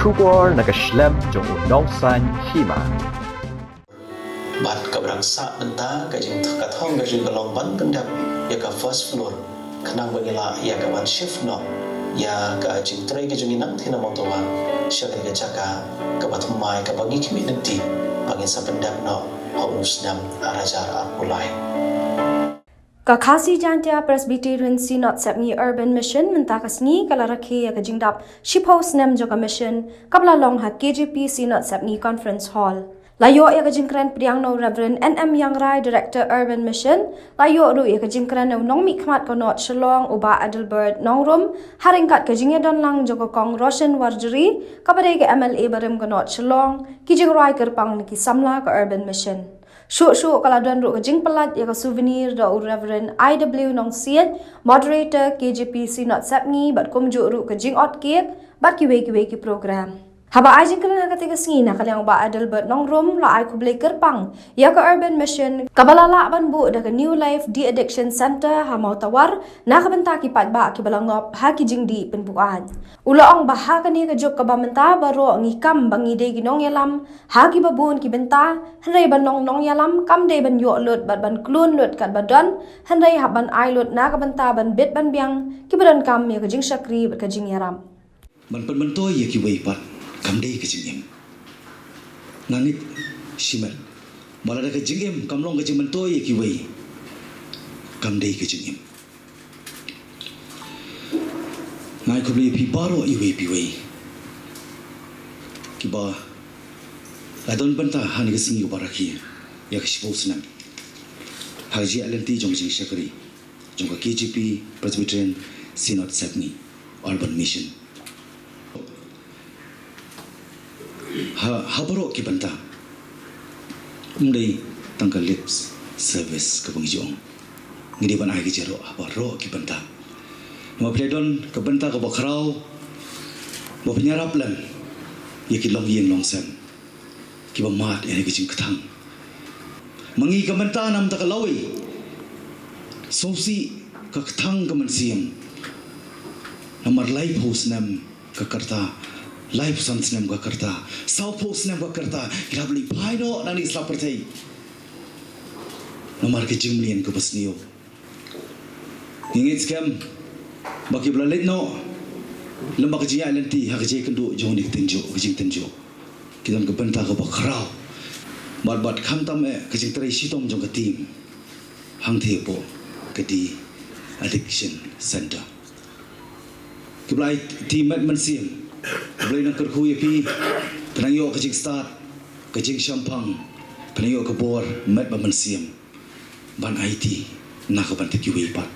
Shubor nakaslem jong unongsan hima. Bat kabrang sa benta kajing kathong kajing kalong ban pendap ya ka first floor kanang bagila ya ka ban shift no ya ka jing tray kajing inang thina motowa syakal ka jaka ka batumai ka bagi community bangin sa pendap no haus nam arajar apulai. Kakasi Jantia Presbyterian Synod Sapni Urban Mission mentakasni kalaraki ya kajingdap shiphouse nem joka mission kabla long hat KJP Synod Sapni Conference Hall. Layo ya kajingkran priang no Reverend NM Yangrai Director Urban Mission layo ru ya kajingkran no nong mikmat konot Shalong uba Adelbert nongrum haringkat kajingya don lang joka kong Roshan Warjuri kabade ke MLA barim konot Shalong kijingrai kerpang niki samla ke Urban Mission. Syuk kaladuan ru kajing pelat ya ka souvenir da Reverend IW Nong Siet, moderator KJP Synod Sapni bat kumjuk ru kajing ot kek bat kiwe ki program. Haba ajing kena ketika sengina kaliang ba Adelbert Nong Rum la ai kublai kerpang ya ka Urban Mission kabalala ban bu da ka New Life De-Addiction Center ha mau tawar na ka benta ki pat ba ki balangop ha ki jing di penbuan. Ula ong baha ka ni ka jok ka ba menta baro ngikam bangi de ginong yalam ha ki babun ki benta hanrei ban nong yalam kam de ban yo lut bat ban klun lut kat badan hanrei ha ban ai lut na ka benta ban bit ban biang ki badan kam ya ka jing syakri bat ka jing yaram. Ban pentoy ya ki wei pat kam dei ke jingem nanit simel malada ke jingem kam long ke jing mentoy ki wei kam dei ke jingem ngai ko bli pi baro i wei pi wei ki ba la don banta han ke singi baraki ya ke shibos nam haji alenti jong jing shakri jong ka KJP Presbyterian Synod Sapni Urban Mission habaro ki banta umdei tangka lips service ka bangjong ngidi ban ai ki jero habaro ki banta mo pledon ka banta ka bakrau mo penyarap lan ye ki long yeng long san ki ba mat ene ki jing kathang mangi ka banta nam ta ka lawi sosi ka kathang ka man siam namar life host nam ka karta life sansnem ka karta saupos nem ka karta ilabli paino nani slapertai nomar ke jimlien ko basnio ingit scam baki blalet no lamba ka jiya lenti ha ka jey kendu jong dik tenjo ka jing tenjo kidan ka benta ka bakrao bat kham tam e ka jing trai sitom jong ka team hang the po ka di addiction center kiblai team man sim boleh nak kerku ya pi penayok kecing start kecing syampang penayok ke bor met ba mensiam ban IT nak ke ban TQW pat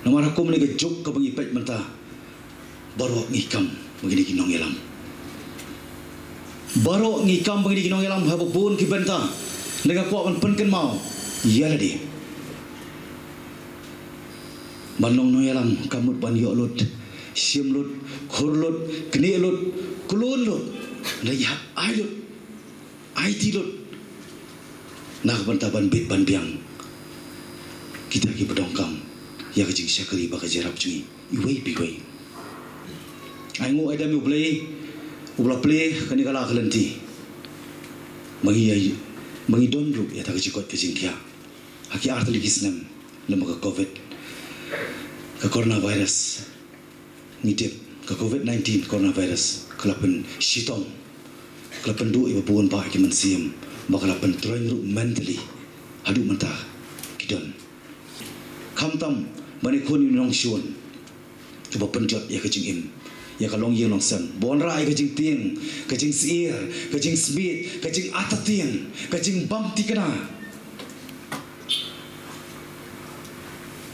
nomor aku meni ke juk ke bangi pet menta baru ngikam begini ginong yalam baru ngikam begini ginong yalam ha bun ki benta dengan kuat ban penken mau iya lah dia banong no yalam kamut ban yo lut siam lut, khur lut, keni lut, kulun lut, layap ai lut, IT lut, nak bantaban bit ban biang, kita ki bedongkam, ya kajing syakari baka jarap cui, iwei piwei. Aingu adam ubla play, kani kala kelenti, mangi dondu ya tak kajikot kajing kia, haki artali kisnam, lembaga COVID, ke coronavirus. Ngitip ke COVID-19 coronavirus kelapen shitong kelapen du iba buon pa ki mansiam bakalapen train ru mentally hadu mentah kidon kamtam bani kun nong shun coba penjot ya kecing im ya kalong yeng long san bon rai kecing tiang kecing siir kecing speed kecing atatian kecing bam tikana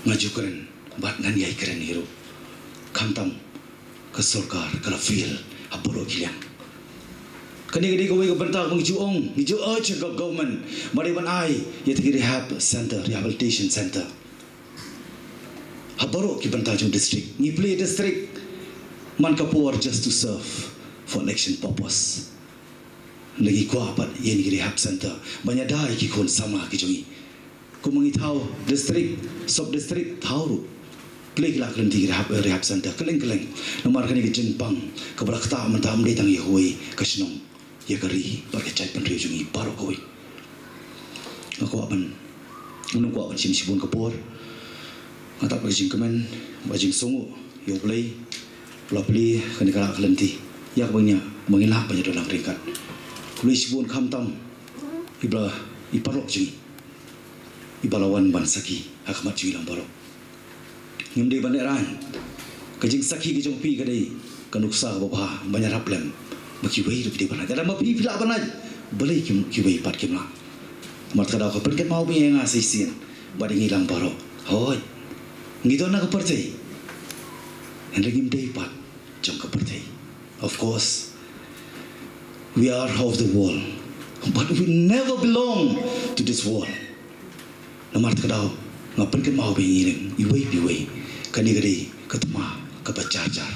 ngajukan bat nan yai keren hiru kamtam ke sarkar kala feel apolo kilian kani ko wei benta mengju ong ngiju urge government mari ban ai ye tigi rehab center rehabilitation center habaro ki benta jung district ni play district man kapor just to serve for election purpose lagi ko apat ye ni rehab center banyak dai ki kon sama ki jungi ko mengi thau district sub district thau ru play la klen di rehab center keleng nomor kani gejeng pang ke berak ta mentam de tang yehoi kasnong ya kari par ke cai pen jungi paro koi aku apan unung ko apan sibun kapor mata gejeng kemen bajing songo yo play play kani kala klen ti ya banya mengilak banyak dalam ringkat play sibun kham tam ibla iparok jungi ibalawan bansaki akmat jungi lam parok ngimde baneran kajing sakhi ki jong pi kadai kanuksa bapa banyak raplem baki wei rupi bana dalam api pila bana boleh ki wei pat kimla mat kada ko perket mau bi nga sisin badi ngilang paro hoi ngito na ko percay and ngimde pat jong ko percay of course we are of the world but we never belong to this world namar kada ngapen ke mau bi ngiling iwei bi kani gari ketema kebacajar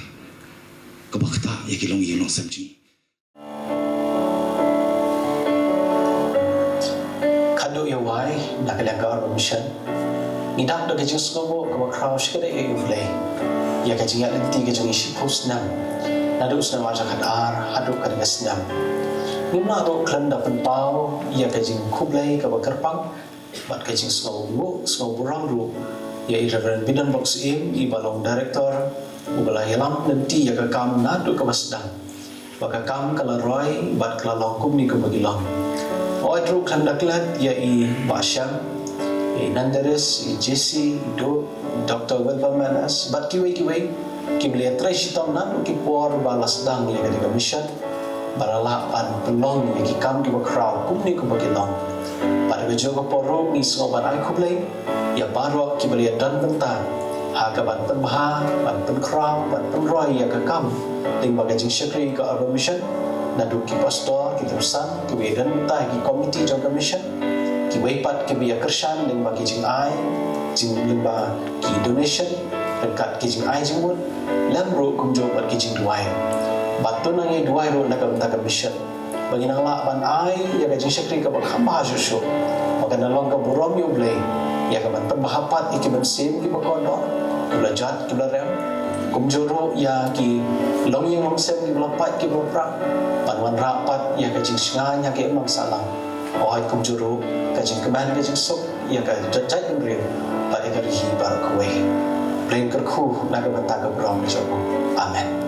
kebakta ya kilong yunong samji kado ya wai nak lengkar mission ngidak da gejing skobo ke crouch ke ya uvle ya gejing ya lenti gejing isi pusnam nadu usna waja kadar hadu kan gasnam nimna ro klanda pentau ya gejing kublai ke kerpang bat gejing skobo rang ru ya Reverend Bidan Box im ibalong director ubala yalam nanti ya kam nadu ke masdang baka kam kala roy bat kala longkum ni ke bagilong oi tru klandaklat ya I Basham I Nandaris I Jesse do Dr. Wilbermanas bat kiwe kibli trash tam nadu ki por balas dang ya ke mission baralapan pelong ya ki kam ki bakraw kum ni ke bagilong pada bejogo porok ni soban ai kublai ya baru kibali dan bentar harga ban penbah ban penkrau ban penroy ya kekam ting bagai jing syakri ke urban mission nadu ki pastor ki terusan ki dan bentar ki komiti jong mission ki weipat ki biya kersan ting bagi jing ai jing lemba ki donation dekat ki jing ai jing mun lam ro kum jo bat ki jing duai batu nangi duai ro nak bentar mission bagi nang la ban ai ya jing syakri ke bakam bahasyo maka nalong ke burom yo blay ya kaman pembahapat iki bensim ki bakono belajar tularem kumjoro ya ki long yang sem ki lapat ki boprak panwan rapat ya ka jing snganya ki emang salam oi kumjoro ka jing keman ka jing sok ya ka jajat ngrim pa ka rihi bar kuwe plain kerku na ka banta ka brom ni amen